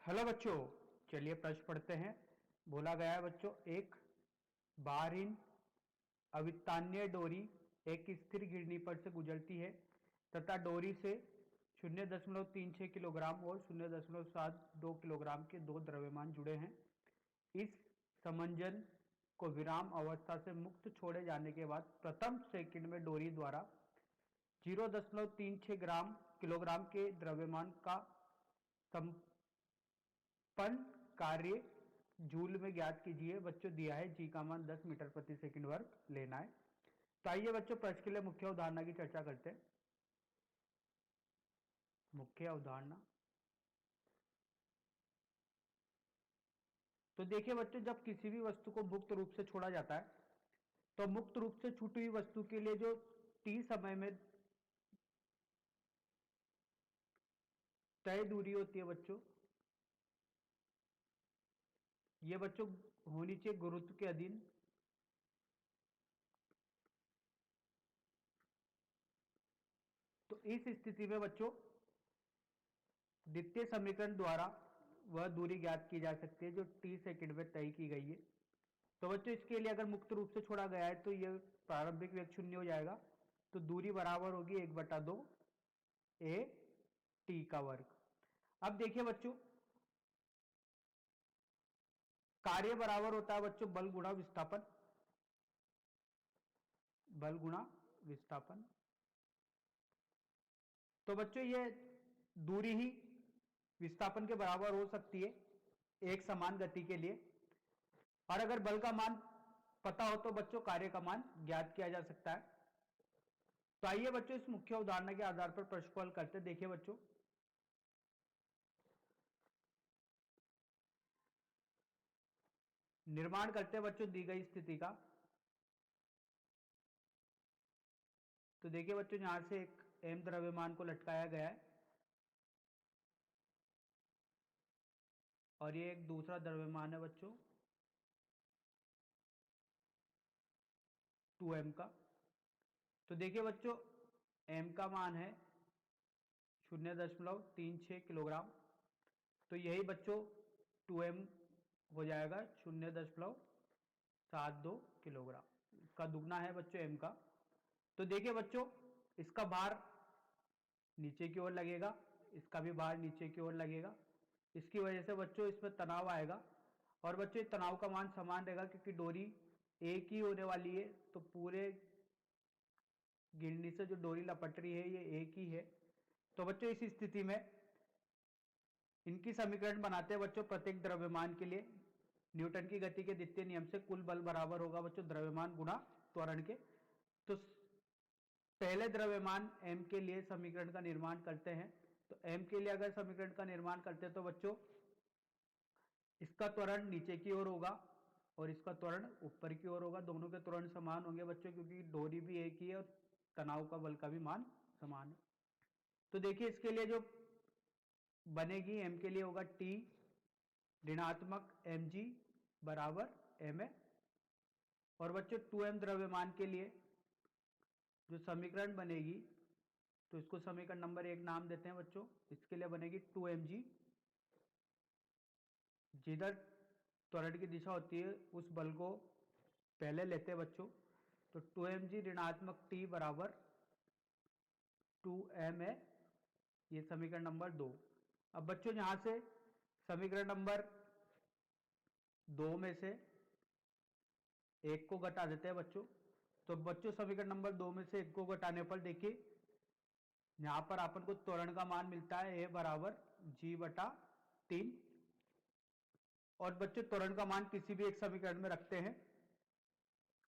Hello बच्चों, चलिए प्रश्न पढ़ते हैं। बोला गया है बच्चों, एक बारहीन अवितान्य डोरी एक स्थिर गिरनी पर से गुजरती है तथा डोरी से 0.36 किलोग्राम और 0.72 किलोग्राम के दो द्रव्यमान जुड़े हैं। इस समंजन को विराम अवस्था से मुक्त छोड़े जाने के बाद प्रथम सेकंड में डोरी द्वारा 0.36 ग्राम किलोग्राम के द्रव्यमान का संपन्न कार्य जूल में ज्ञात कीजिए। बच्चों दिया है जी का मान 10 मीटर प्रति सेकंड वर्ग लेना है। तो आइए बच्चों प्रश्न के लिए मुख्य अवधारणा की चर्चा करते हैं। मुख्य अवधारणा तो देखिए बच्चों, जब किसी भी वस्तु को मुक्त रूप से छोड़ा जाता है तो मुक्त रूप से छूटी हुई वस्तु के लिए जो टी समय में तय दूरी होती है बच्चों, ये बच्चों होनी चाहिए गुरुत्व के अधीन। तो इस स्थिति में बच्चों द्वितीय समीकरण द्वारा वह दूरी ज्ञात की जा सकती है जो टी सेकंड में तय की गई है। तो बच्चों इसके लिए अगर मुक्त रूप से छोड़ा गया है तो यह प्रारंभिक वेग शून्य हो जाएगा। तो दूरी बराबर होगी 1/2 ए टी का वर्ग। अब देखिए बच्चों, कार्य बराबर होता है बच्चों बल गुणा विस्थापन। बल गुणा विस्थापन। तो बच्चों ये दूरी ही विस्थापन के बराबर हो सकती है एक समान गति के लिए। और अगर बल का मान पता हो तो बच्चों कार्य का मान ज्ञात किया जा सकता है। तो आइए बच्चों इस मुख्य उदाहरण के आधार पर प्रश्न को हल करते। देखिए बच्चों, निर्माण करते बच्चों दी गई स्थिति का। तो देखिए बच्चों, यहां से एक एम द्रव्यमान को लटकाया गया है और ये एक दूसरा द्रव्यमान है बच्चों 2m का। तो देखिए बच्चों, m का मान है 0.36 किलोग्राम। तो यही बच्चों 2m हो जाएगा 0.72 किलोग्राम। इसका दुगना है बच्चों m का। तो देखिए बच्चों, इसका भार नीचे की ओर लगेगा, इसका भी भार नीचे की ओर लगेगा। इसकी वजह से बच्चों इसमें तनाव आएगा और बच्चों तनाव का मान समान रहेगा क्योंकि डोरी एक ही होने वाली है। तो पूरे गिरनी से जो डोरी लपट रही है ये एक ही है। तो बच्चों इस स्थिति में इनकी समीकरण बनाते हैं बच्चों प्रत्येक द्रव्यमान के लिए। न्यूटन की गति के द्वितीय नियम से कुल बल बराबर होगा बच्चों द्रव्यमान गुणा त्वरण के। तो पहले द्रव्यमान m के लिए समीकरण का निर्माण करते हैं। तो m के लिए अगर समीकरण का निर्माण करते हैं तो बच्चों इसका त्वरण नीचे की ओर होगा और इसका त्वरण ऊपर की ओर होगा। दोनों के त्वरण समान होंगे बच्चों क्योंकि डोरी भी एक ही है और तनाव का बल का भी मान समान है। तो देखिए इसके लिए जो बनेगी m के लिए होगा t ऋणात्मक mg बराबर ma। और बच्चों 2m द्रव्यमान के लिए जो समीकरण बनेगी तो इसको समीकरण नंबर 1 नाम देते हैं बच्चों। इसके लिए बनेगी 2mg, जिधर त्वरण की दिशा होती है उस बल को पहले लेते हैं बच्चों। तो 2mg ऋणात्मक t बराबर 2ma, ये समीकरण नंबर 2। अब बच्चों यहां से समीकरण नंबर 2 में से एक को घटा देते हैं बच्चों। तो बच्चों समीकरण नंबर 2 में से एक को घटाने पर देखिए यहां पर अपन को त्वरण का मान मिलता है a बराबर g/3। और बच्चों त्वरण का मान किसी भी एक समीकरण में रखते हैं।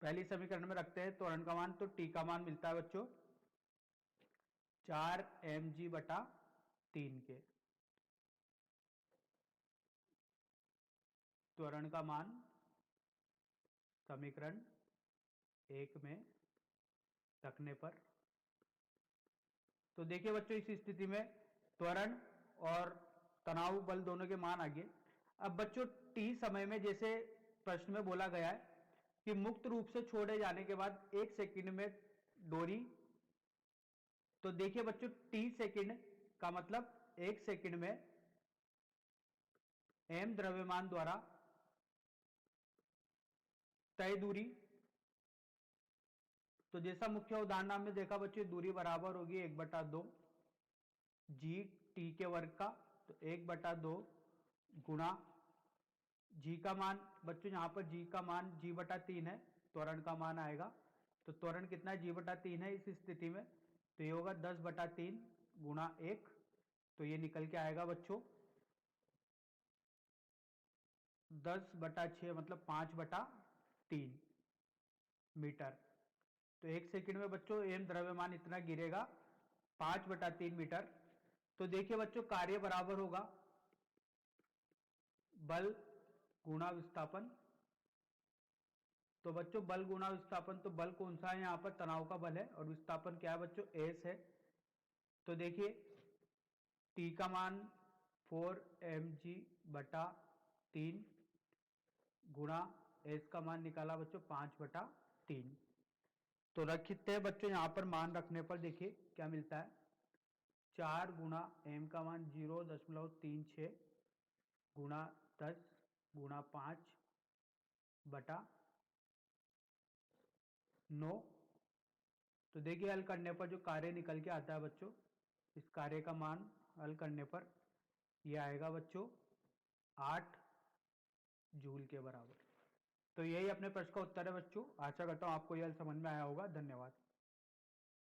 पहली समीकरण में रखते हैं त्वरण का मान, तो t का मान मिलता है बच्चों 4mg/3 के। त्वरण का मान समीकरण 1 में रखने पर तो देखिए बच्चों इस स्थिति में त्वरण और तनाव बल दोनों के मान आ गए। अब बच्चों टी समय में जैसे प्रश्न में बोला गया है कि मुक्त रूप से छोड़े जाने के बाद 1 सेकंड में डोरी। तो देखिए बच्चों टी सेकंड का मतलब 1 सेकंड में m द्रव्यमान द्वारा तय दूरी, तो जैसा मुख्य उदाहरण हमने देखा बच्चों, दूरी बराबर होगी 1/2 जी टी के वर्ग का, तो 1/2 गुणा जी का मान, बच्चों यहाँ पर जी का मान g/3 है, त्वरण का मान आएगा, तो त्वरण कितना है g/3 है इस स्थिति में, तो ये होगा 10/3 गुणा 1, तो ये निकल के आएगा बच्चों 10/6 मतलब 5/3 मीटर। तो 1 सेकंड में बच्चों एम द्रव्यमान इतना गिरेगा 5/3 मीटर। तो देखिए बच्चों कार्य बराबर होगा बल गुणा विस्थापन। तो बच्चों बल गुणा विस्थापन, तो बल कौन सा है यहाँ पर, तनाव का बल है, और विस्थापन क्या है बच्चों, एस है। तो देखिए टी का मान 4mg/3 गुणा एस का मान निकाला बच्चों 5/3। तो रखते हैं बच्चों, यहाँ पर मान रखने पर देखिए क्या मिलता है, 4 गुणा एम का मान 0.36 गुणा 10 गुणा 5/9। तो देखिए हल करने पर जो कार्य निकल के आता है बच्चों, इस कार्य का मान हल करने पर ये आएगा बच्चों 8 जूल के बराबर। तो यही अपने प्रश्न का उत्तर है बच्चों। आशा करता हूँ आपको यह समझ में आया होगा। धन्यवाद।